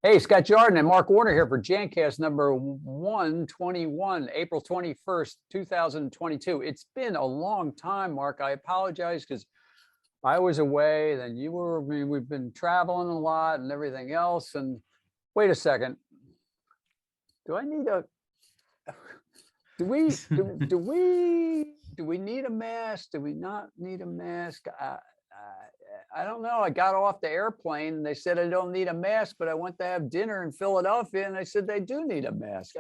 Hey, Scott Jordan and Mark Warner here for Jancast number 121, April 21st, 2022. It's been a long time, Mark. I apologize because I was away, then you were, we've been traveling a lot and everything else. And wait a second. Do I need a, do we need a mask? Do we not need a mask? I don't know. I got off the airplane and they said I don't need a mask, but I went to have dinner in Philadelphia and they said they do need a mask.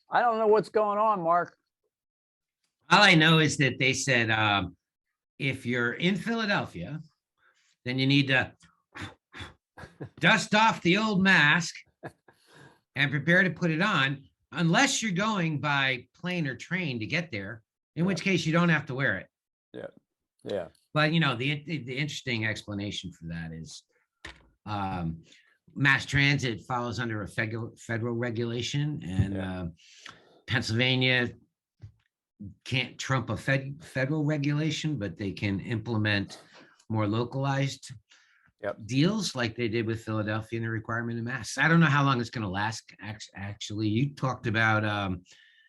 I don't know what's going on, Mark. All I know is that they said if you're in Philadelphia, then you need to dust off the old mask and prepare to put it on, unless you're going by plane or train to get there, in which case you don't have to wear it. Yeah. But you know, the interesting explanation for that is mass transit follows under a federal regulation, and Pennsylvania can't trump a federal regulation, but they can implement more localized deals like they did with Philadelphia and the requirement of masks. I don't know how long it's going to last. Actually, you talked about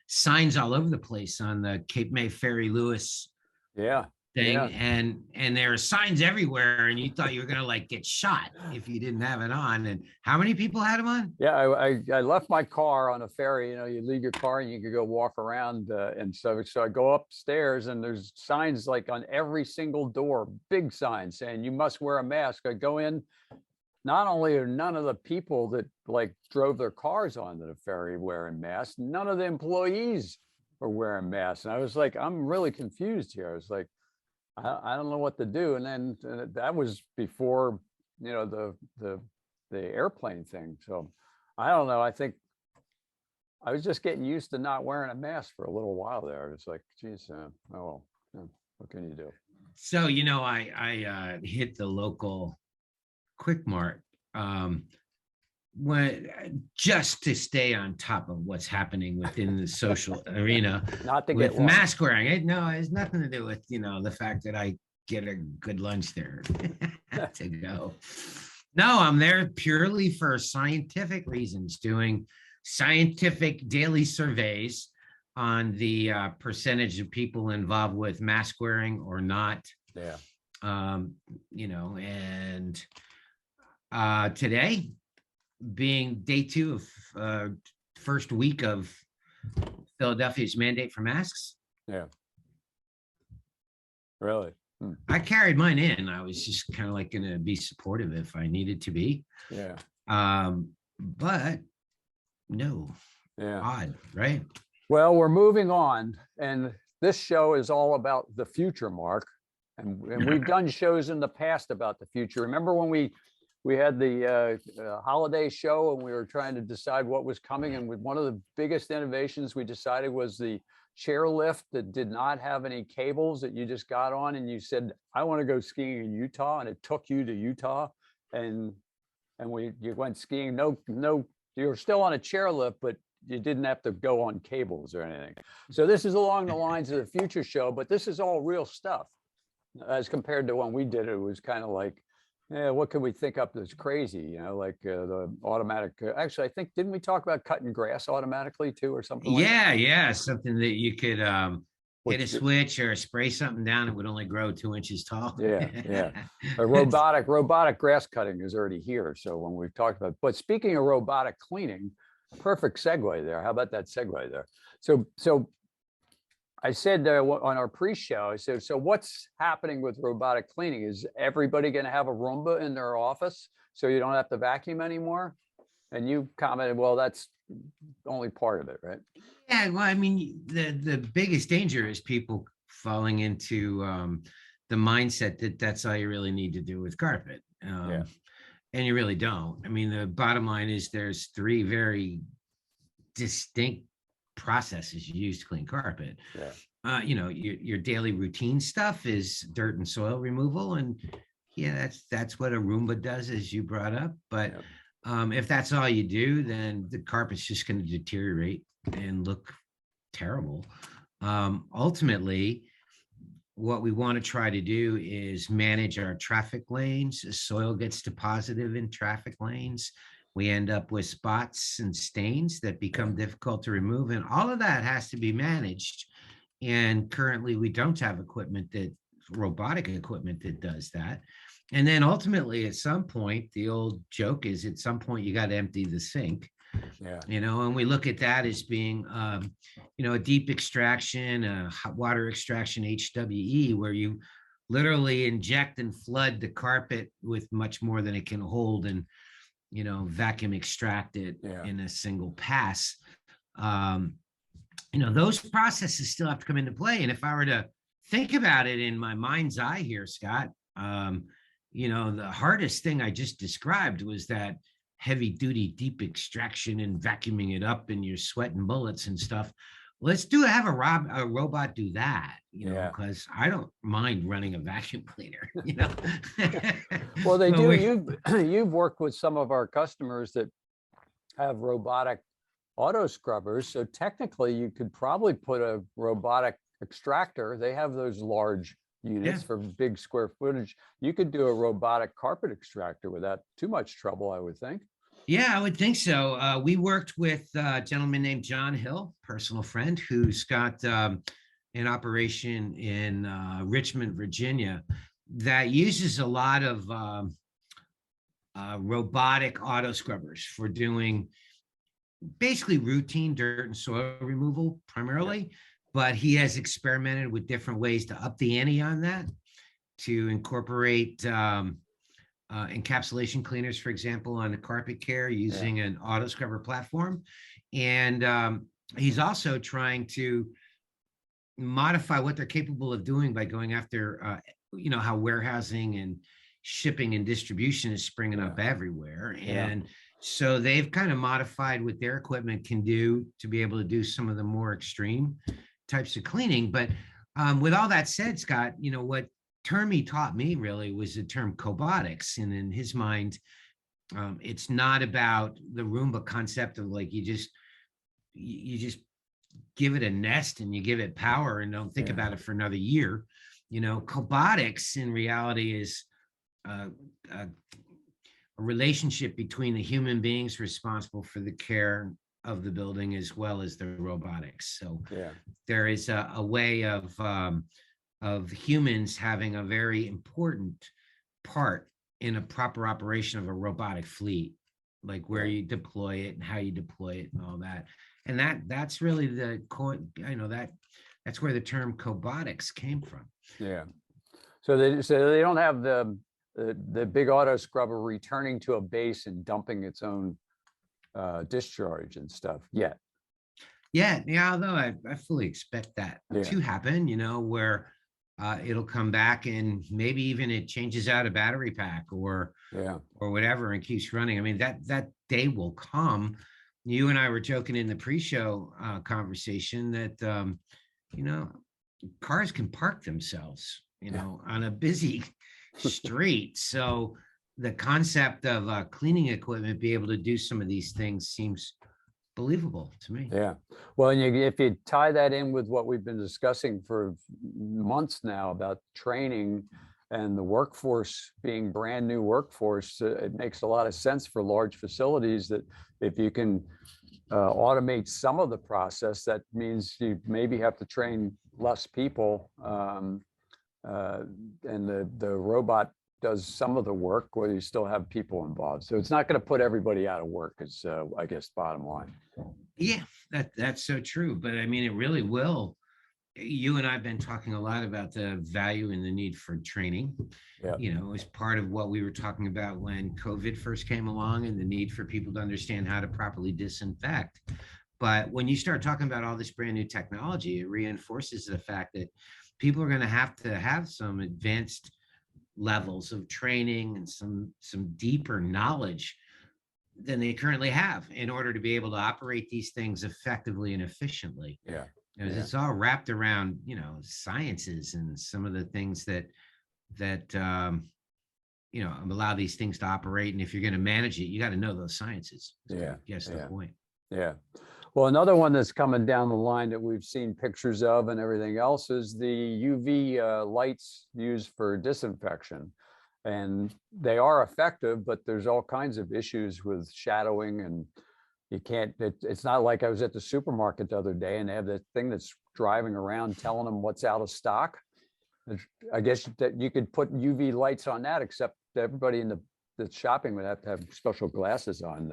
signs all over the place on the Cape May Ferry Lewis thing, and there are signs everywhere, and you thought you were going to like get shot if you didn't have it on. And how many people had them on? I left my car on a ferry. You know, you leave your car and you could go walk around, and so I go upstairs and there's signs like on every single door, big signs saying you must wear a mask. I go in, not only are none of the people that like drove their cars onto the ferry wearing masks, none of the employees are wearing masks, and I was like, I'm really confused here. I was like, I don't know what to do. And then that was before, you know, the airplane thing. So I don't know. I think I was just getting used to not wearing a mask for a little while there. It's like, geez, oh well, what can you do? So, you know, I hit the local Quick Mart just to stay on top of what's happening within the social arena, not to with get lost. mask wearing. No, it has nothing to do with, you know, the fact that I get a good lunch there to go. No, I'm there purely for scientific reasons, doing scientific daily surveys on the percentage of people involved with mask wearing or not. You know, and today, being day 2 of first week of Philadelphia's mandate for masks. Really? I carried mine in. I was just kind of like going to be supportive if I needed to be. But no. Odd, right? Well, we're moving on, and this show is all about the future, Mark. And we've done shows in the past about the future. Remember when we had the holiday show and we were trying to decide what was coming, and one of the biggest innovations we decided was the chairlift that did not have any cables, that you just got on and you said, I want to go skiing in Utah, and it took you to Utah, and you went skiing. No, you were still on a chairlift, but you didn't have to go on cables or anything. So this is along the lines of the future show, but this is all real stuff as compared to when we did it. It was kind of like, what could we think up that's crazy? You know, like the automatic. Actually, I think, didn't we talk about cutting grass automatically too, or something? Yeah, something that you could hit a switch or spray something down. It would only grow 2 inches tall. Yeah. A robotic grass cutting is already here. So when we've talked about, but speaking of robotic cleaning, perfect segue there. How about that segue there? So I said on our pre-show, I said, so what's happening with robotic cleaning? Is everybody going to have a Roomba in their office so you don't have to vacuum anymore? And you commented, well, that's only part of it, right? Yeah, well, I mean, the biggest danger is people falling into the mindset that that's all you really need to do with carpet. And you really don't. I mean, the bottom line is there's 3 very distinct processes you use to clean carpet. You know, your daily routine stuff is dirt and soil removal, and that's what a Roomba does, as you brought up. But if that's all you do, then the carpet's just going to deteriorate and look terrible. Ultimately, what we want to try to do is manage our traffic lanes. Soil gets deposited in traffic lanes. We end up with spots and stains that become difficult to remove. And all of that has to be managed. And currently we don't have robotic equipment that does that. And then ultimately at some point, the old joke is at some point you got to empty the sink. Yeah. And we look at that as being, a deep extraction, a hot water extraction, HWE, where you literally inject and flood the carpet with much more than it can hold and, vacuum extract it in a single pass. Those processes still have to come into play. And if I were to think about it in my mind's eye here, Scott, the hardest thing I just described was that heavy duty deep extraction and vacuuming it up and you're sweating bullets and stuff. Let's have a robot do that, because I don't mind running a vacuum cleaner, Well, they do. You've worked with some of our customers that have robotic auto scrubbers. So technically you could probably put a robotic extractor. They have those large units for big square footage. You could do a robotic carpet extractor without too much trouble, I would think. Yeah, I would think so. We worked with a gentleman named Jon Hill, personal friend, who's got an operation in Richmond, Virginia, that uses a lot of robotic auto scrubbers for doing basically routine dirt and soil removal primarily. But he has experimented with different ways to up the ante on that, to incorporate encapsulation cleaners, for example, on the carpet care using an auto scrubber platform. And he's also trying to modify what they're capable of doing by going after, how warehousing and shipping and distribution is springing up everywhere. And so they've kind of modified what their equipment can do to be able to do some of the more extreme types of cleaning. But with all that said, Scott, what term he taught me really was the term Cobotics. And in his mind, it's not about the Roomba concept of like, you just give it a nest and you give it power and don't think about it for another year. Cobotics in reality is a relationship between the human beings responsible for the care of the building as well as the robotics. So there is a way of humans having a very important part in a proper operation of a robotic fleet, like where you deploy it and how you deploy it and all that. And that's really that's where the term Cobotics came from. Yeah. So they don't have the big auto scrubber returning to a base and dumping its own discharge and stuff yet. Yeah, although I fully expect that to happen, where it'll come back and maybe even it changes out a battery pack or whatever and keeps running. I mean, that day will come. You and I were joking in the pre-show conversation that cars can park themselves, on a busy street. So the concept of cleaning equipment be able to do some of these things seems believable to me. Yeah. Well, and if you tie that in with what we've been discussing for months now about training and the workforce being brand new workforce, it makes a lot of sense for large facilities that if you can automate some of the process, that means you maybe have to train less people, and the robot does some of the work where you still have people involved. So it's not going to put everybody out of work is, I guess, bottom line. Yeah, that's so true. But I mean, it really will. You and I have been talking a lot about the value and the need for training, as part of what we were talking about when COVID first came along and the need for people to understand how to properly disinfect. But when you start talking about all this brand new technology, it reinforces the fact that people are going to have some advanced levels of training and some deeper knowledge than they currently have in order to be able to operate these things effectively and efficiently. It's all wrapped around, sciences and some of the things that allow these things to operate. And if you're going to manage it, you got to know those sciences. Yes, the point. Yeah. Well, another one that's coming down the line that we've seen pictures of and everything else is the UV lights used for disinfection. and they are effective, but there's all kinds of issues with shadowing, and you can't, it's not like I was at the supermarket the other day and they have that thing that's driving around telling them what's out of stock. I guess that you could put UV lights on that, except everybody in the shopping would have to have special glasses on.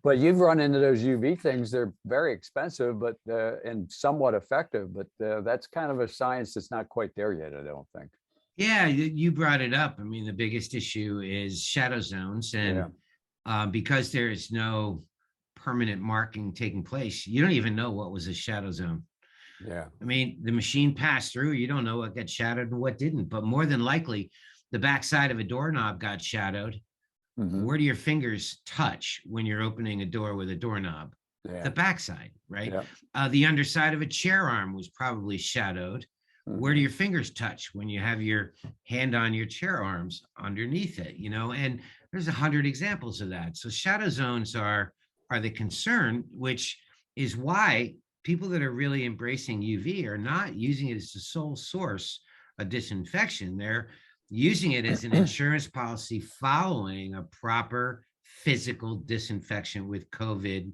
But you've run into those UV things. They're very expensive, but and somewhat effective. But that's kind of a science that's not quite there yet, I don't think. Yeah, you brought it up. I mean, the biggest issue is shadow zones, and because there is no permanent marking taking place, you don't even know what was a shadow zone. Yeah. I mean, the machine passed through, you don't know what got shadowed and what didn't, but more than likely, the backside of a doorknob got shadowed. Mhm. Where do your fingers touch when you're opening a door with a doorknob? Yeah. The backside, right? Yeah. The underside of a chair arm was probably shadowed. Where do your fingers touch when you have your hand on your chair arms underneath it, you know? And there's 100 examples of that. So shadow zones are the concern, which is why people that are really embracing UV are not using it as the sole source of disinfection. They're using it as an insurance policy following a proper physical disinfection with COVID,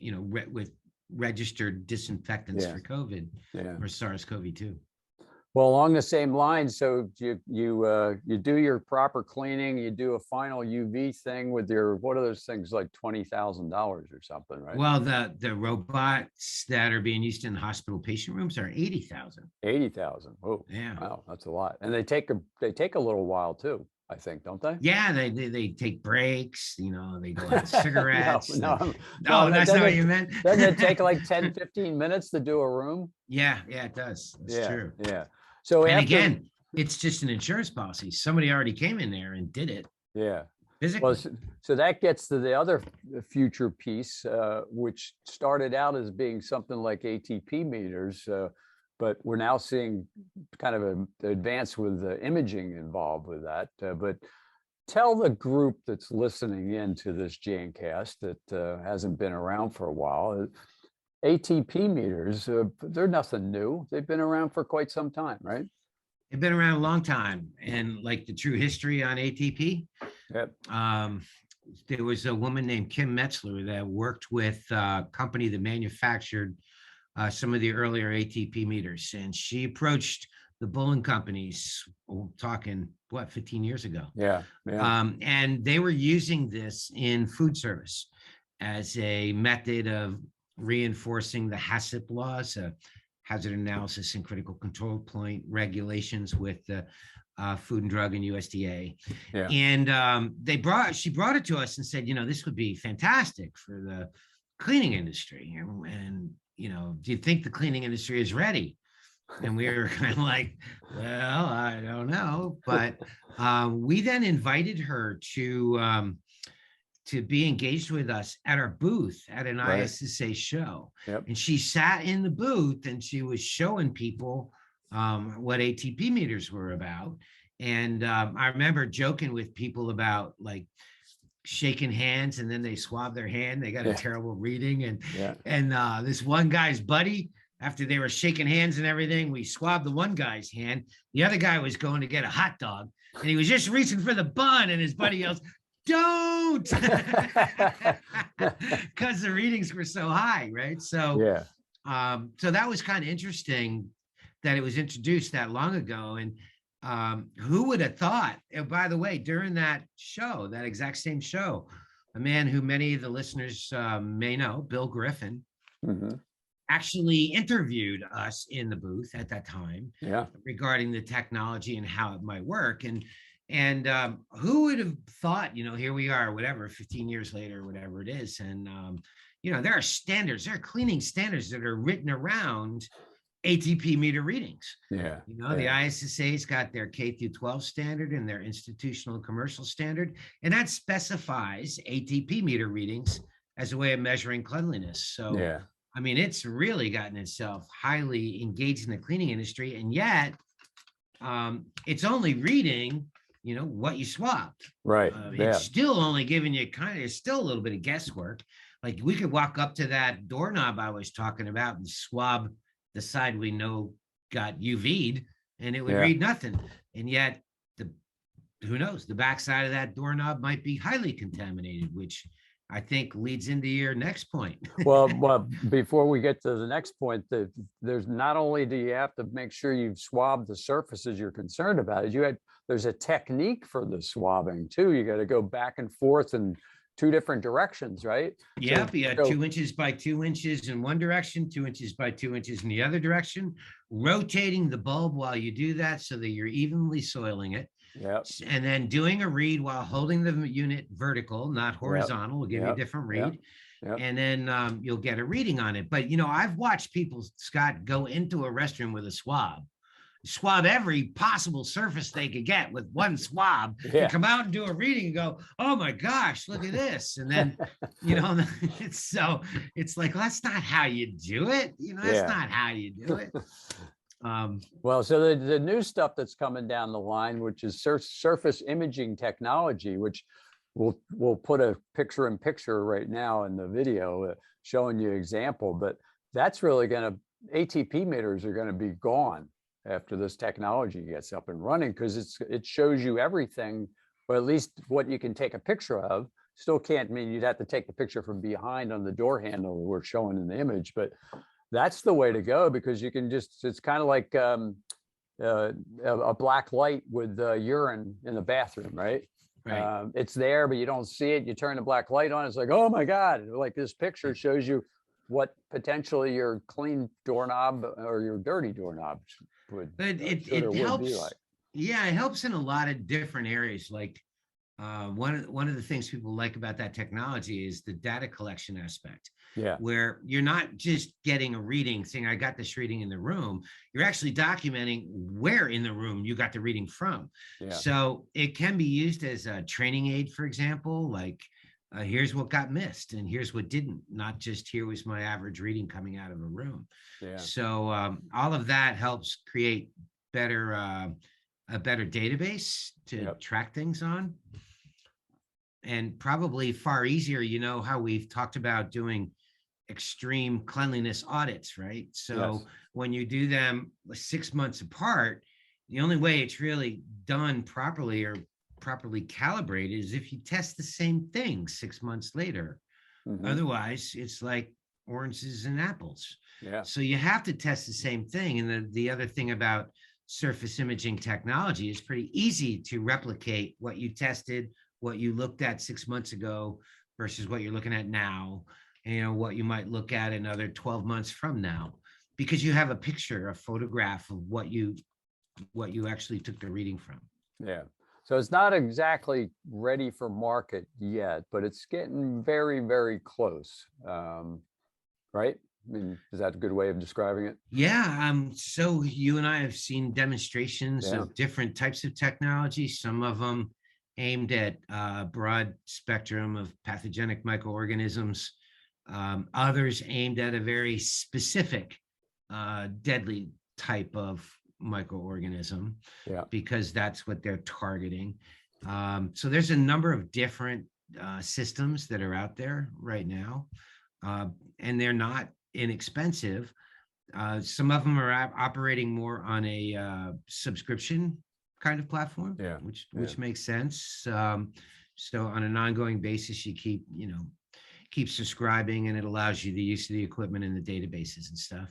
with registered disinfectants for COVID or SARS-CoV-2. Well, along the same lines, so you do your proper cleaning, you do a final UV thing with your, what are those things, like $20,000 or something, right? Well, the robots that are being used in hospital patient rooms are 80,000. 80,000. Oh, yeah. Wow, that's a lot. And they take a little while too, I think, don't they? Yeah, they take breaks, you know, they go have cigarettes. No, that's not what you meant. Doesn't it take like 10, 15 minutes to do a room? Yeah, it does. That's true. Yeah. So and again, it's just an insurance policy. Somebody already came in there and did it. Yeah. Physically. Well, so that gets to the other future piece, which started out as being something like ATP meters, but we're now seeing kind of an advance with the imaging involved with that. But tell the group that's listening in to this Jancast that hasn't been around for a while, ATP meters, they're nothing new. They've been around for quite some time, right? They've been around a long time. And like the true history on ATP, there was a woman named Kim Metzler that worked with a company that manufactured some of the earlier ATP meters. And she approached the Bullen companies, talking, 15 years ago? Yeah. And they were using this in food service as a method of reinforcing the HACCP laws, hazard analysis and critical control point regulations with the Food and Drug and USDA. Yeah. And she brought it to us and said, this would be fantastic for the cleaning industry. And do you think the cleaning industry is ready? And we were kind of like, well, I don't know. But we then invited her to be engaged with us at our booth at an ISSA show. And she sat in the booth and she was showing people what ATP meters were about. And I remember joking with people about like shaking hands and then they swab their hand. They got a terrible reading. And this one guy's buddy, after they were shaking hands and everything, we swabbed the one guy's hand. The other guy was going to get a hot dog and he was just reaching for the bun and his buddy yells, "Don't," because the readings were so high, right? So, so that was kind of interesting that it was introduced that long ago. And who would have thought? And by the way, during that show, that exact same show, a man who many of the listeners may know, Bill Griffin, actually interviewed us in the booth at that time regarding the technology and how it might work. And who would have thought, here we are, whatever, 15 years later, whatever it is. And, there are standards, there are cleaning standards that are written around ATP meter readings. The ISSA's got their K through 12 standard and their institutional and commercial standard. And that specifies ATP meter readings as a way of measuring cleanliness. So, I mean, it's really gotten itself highly engaged in the cleaning industry. And yet it's only reading what you swapped. Right. It's still only giving you it's still a little bit of guesswork. Like we could walk up to that doorknob I was talking about and swab the side we know got UV'd and it would read nothing. And yet who knows, the backside of that doorknob might be highly contaminated, which I think leads into your next point. Well, before we get to the next point, there's not only do you have to make sure you've swabbed the surfaces you're concerned about, there's a technique for the swabbing too. You got to go back and forth in two different directions, right? Yep, you got 2 inches by 2 inches in one direction, 2 inches by 2 inches in the other direction, rotating the bulb while you do that so that you're evenly soiling it. Yep. And then doing a read while holding the unit vertical, not horizontal, will give you a different read. Yep. And then you'll get a reading on it. But, I've watched people, Scott, go into a restroom with a swab every possible surface they could get with one swab, and come out and do a reading and go, oh my gosh, look at this. And then, it's like, well, that's not how you do it. That's not how you do it. Well, so the new stuff that's coming down the line, which is surface imaging technology, which we'll put a picture in picture right now in the video showing you example, but that's really ATP meters are going to be gone after this technology gets up and running, because it shows you everything, or at least what you can take a picture of. Still can't mean you'd have to take the picture from behind on the door handle we're showing in the image, but that's the way to go, because you can it's kind of like a black light with urine in the bathroom, right? Right. It's there, but you don't see it. You turn the black light on, it's like, oh my God, like this picture shows you what potentially your clean doorknob or your dirty doorknob would, it helps. Be like. Yeah, it helps in a lot of different areas. Like one of the things people like about that technology is the data collection aspect. Yeah. Where you're not just getting a reading saying, I got this reading in the room. You're actually documenting where in the room you got the reading from. Yeah. So it can be used as a training aid, for example, like here's what got missed and here's what didn't, not just here was my average reading coming out of a room. Yeah. So all of that helps create a better database to track things on. And probably far easier, how we've talked about doing extreme cleanliness audits, right? So when you do them 6 months apart, the only way it's really done properly or properly calibrated is if you test the same thing 6 months later. Mm-hmm. Otherwise, it's like oranges and apples. Yeah. So you have to test the same thing. And the other thing about surface imaging technology is pretty easy to replicate what you tested, what you looked at 6 months ago versus what you're looking at now, and what you might look at another 12 months from now, because you have a picture, a photograph of what you actually took the reading from. Yeah. So it's not exactly ready for market yet, but it's getting very, very close. Right? I mean, is that a good way of describing it? Yeah. So you and I have seen demonstrations of different types of technology, some of them aimed at broad spectrum of pathogenic microorganisms, others aimed at a very specific deadly type of microorganism, because that's what they're targeting. So there's a number of different systems that are out there right now, and they're not inexpensive. Some of them are operating more on a subscription kind of platform, which makes sense. So on an ongoing basis, you keep subscribing, and it allows you the use of the equipment and the databases and stuff.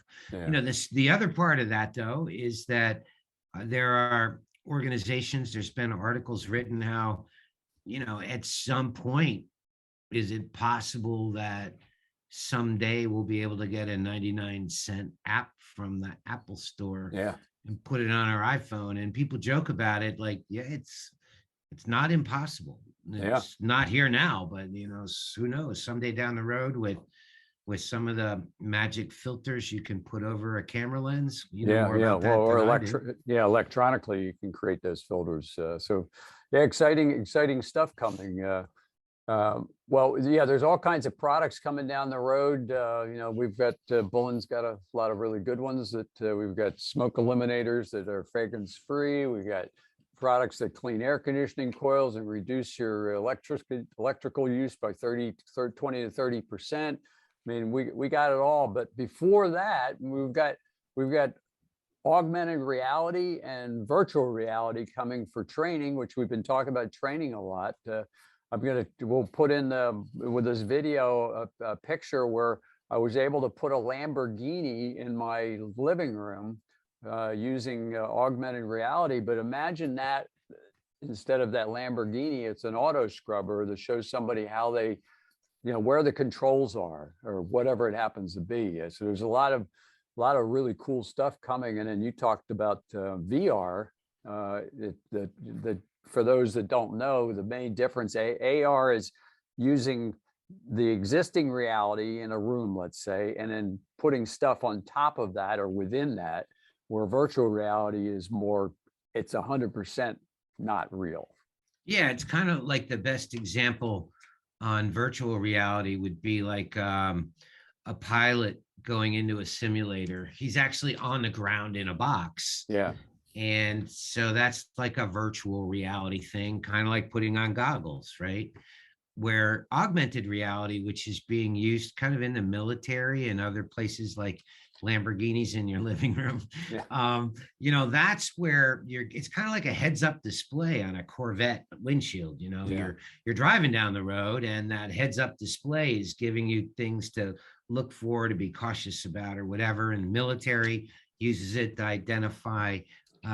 The other part of that, though, is that there are organizations, there's been articles written how, at some point, is it possible that someday we'll be able to get a 99-cent app from the Apple store and put it on our iPhone? And people joke about it like, it's not impossible. It's not here now, but who knows? Someday down the road, with some of the magic filters you can put over a camera lens. Electronically you can create those filters. Exciting stuff coming. There's all kinds of products coming down the road. We've got Bullen's got a lot of really good ones. That we've got smoke eliminators that are fragrance free. We've got products that clean air conditioning coils and reduce your electrical use by 20 to 30%. I mean, we got it all. But before that, we've got augmented reality and virtual reality coming for training, which we've been talking about training a lot. We'll put in with this video a picture where I was able to put a Lamborghini in my living room using augmented reality. But imagine that instead of that Lamborghini, it's an auto scrubber that shows somebody how they, where the controls are or whatever it happens to be. So there's a lot of really cool stuff coming. And then you talked about VR. For those that don't know, the main difference, AR is using the existing reality in a room, let's say, and then putting stuff on top of that or within that, where virtual reality is more, it's 100% not real. Yeah, it's kind of like the best example on virtual reality would be like a pilot going into a simulator. He's actually on the ground in a box. Yeah. And so that's like a virtual reality thing, kind of like putting on goggles, right? Where augmented reality, which is being used kind of in the military and other places like Lamborghinis in your living room, yeah. That's where it's kind of like a heads up display on a Corvette windshield. Yeah. You're driving down the road and that heads up display is giving you things to look for, to be cautious about or whatever. And the military uses it to identify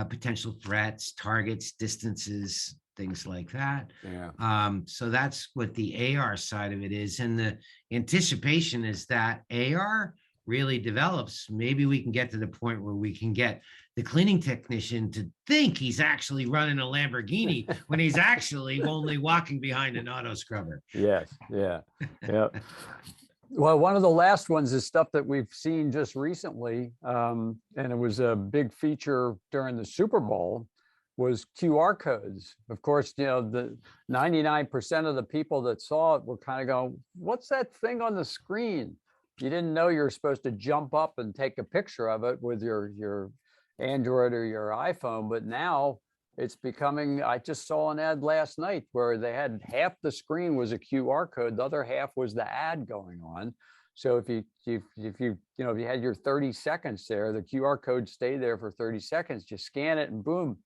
potential threats, targets, distances, things like that. Yeah. So that's what the AR side of it is. And the anticipation is that AR really develops. Maybe we can get to the point where we can get the cleaning technician to think he's actually running a Lamborghini when he's actually only walking behind an auto scrubber. Yes. Yeah. Yeah. Well, one of the last ones is stuff that we've seen just recently, and it was a big feature during the Super Bowl, was QR codes. Of course, the 99% of the people that saw it were kind of going, what's that thing on the screen? You didn't know you're supposed to jump up and take a picture of it with your Android or your iPhone, but now it's becoming, I just saw an ad last night where they had half the screen was a QR code, the other half was the ad going on. So if you had your 30 seconds there, the QR code stayed there for 30 seconds, you scan it and boom,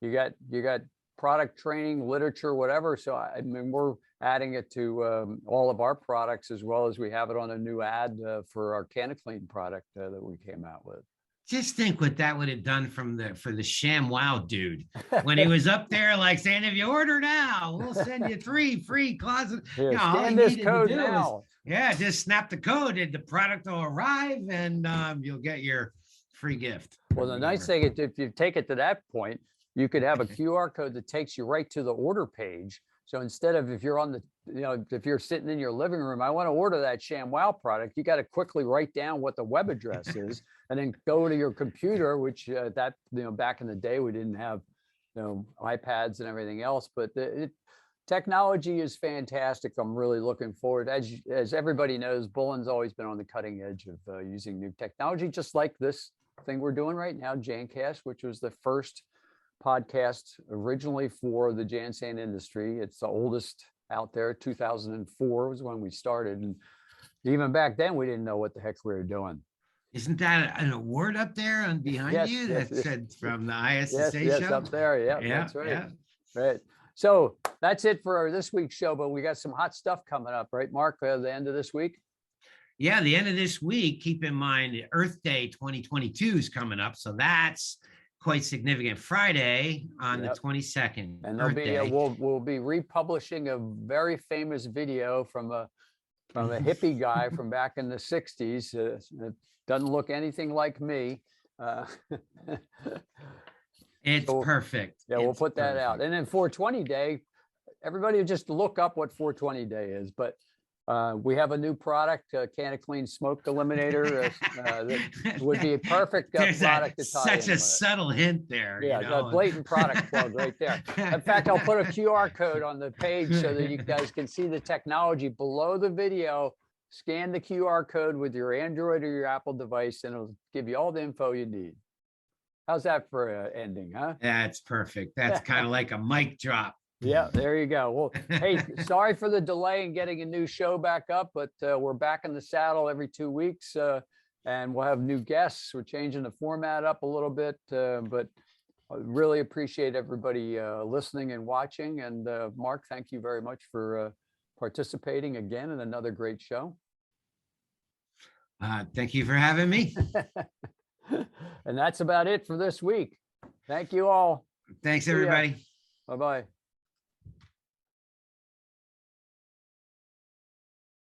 you got product training, literature, whatever. So I mean, we're adding it to all of our products, as well as we have it on a new ad for our CannaClean product that we came out with. Just think what that would have done for the ShamWow dude when he was up there, like saying, if you order now, we'll send you 3 free closets. Yeah, scan this code now. Just snap the code and the product will arrive and you'll get your free gift. Well, the nice thing is if you take it to that point, you could have a QR code that takes you right to the order page. So instead of, if you're on the, if you're sitting in your living room, I want to order that ShamWow product, you got to quickly write down what the web address is and then go to your computer, which back in the day, we didn't have, iPads and everything else, but technology is fantastic. I'm really looking forward. As everybody knows, Bullen's always been on the cutting edge of using new technology, just like this thing we're doing right now, Jancast, which was the first podcast originally for the Jan-Sand industry. It's the oldest out there. 2004 was when we started, and even back then we didn't know what the heck we were doing. Isn't that an award up there and behind you that said from the ISSA show? Yes, up there. Yeah, that's right. Yeah. Right. So that's it for this week's show, but we got some hot stuff coming up, right, Mark? The end of this week. Yeah, the end of this week. Keep in mind, Earth Day 2022 is coming up, so that's quite significant. Friday on the 22nd, and there'll be we'll be republishing a very famous video from a hippie guy from back in the 60s. It doesn't look anything like me. It's perfect. Yeah, we'll put that out. And then 420 Day, everybody just look up what 420 Day is, but we have a new product, CannaClean Smoke Eliminator. That would be a perfect product to tie such a subtle hint there. Yeah, a blatant product plug right there. In fact, I'll put a QR code on the page so that you guys can see the technology below the video. Scan the QR code with your Android or your Apple device, and it'll give you all the info you need. How's that for an ending, huh? That's perfect. That's kind of like a mic drop. Yeah, there you go. Well, hey, sorry for the delay in getting a new show back up, but we're back in the saddle every 2 weeks. and we'll have new guests. We're changing the format up a little bit, but I really appreciate everybody listening and watching. And Mark, thank you very much for participating again in another great show. Thank you for having me. And that's about it for this week. Thank you all. Thanks, everybody. Bye-bye.